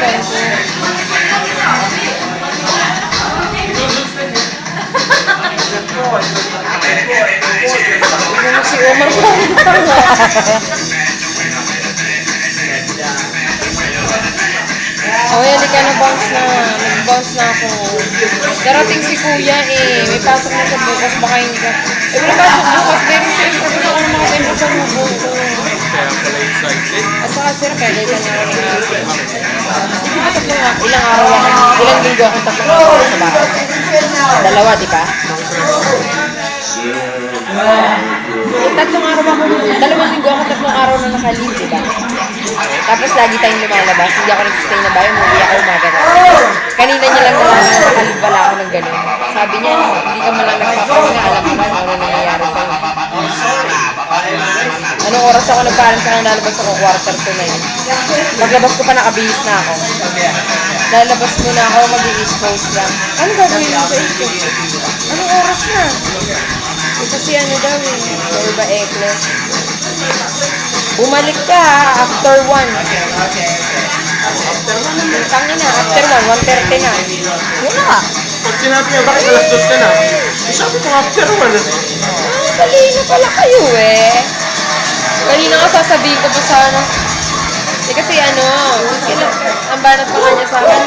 cellphone ko. Ano si Omar ko? Oh, yan, ka na bounce na. Nag-bounce na ako. Darating si kuya eh. May pasok na sa bukas. Baka hindi ka. Eh, may pasok bukas. Pero siyempre, gusto ko naman makatempos sa lubo ko. Kaya pala excited. At saka sir, pwede ka na ako ng ate. Hindi ba ilang araw ako? Ilang linggo ako tatlong araw sa bahay? Dalawa, di ba? Tatlong araw ako. Dalawang linggo ako, tatlong araw na naka-leave, di ba? Tapos lagi tayong lumalabas. Hindi ako nag-stay na bahay. Umuwi ako umaga na. Kanina niya lang nalaman na naka-leave pala ako ng ganun. Sabi niya, hindi ka malang nagpapahinga. Alam mo ba ano nangyayari sa'yo? Anong oras ako nagpaalam sa akin, lalabas ako, 1:45 na yun. Paglabas ko pa, nakabihis na ako. Lalabas muna ako, mag-i-east coast lang. Ano gagawin mo sa east coast? Anong oras na? Kasi ano daw eh, or ba ekles? Bumalik ka ha, after 1. Tangin na, after 1, 1:30 na. Yun na ka. Pag sinabi niya, bakit alas 2 ka na? Sabi ko, after 1 na. Talino pala kayo eh. Kanina nga sasabihin ko pa sana. Eh kasi ano, ang banat pa nga niya sa akin.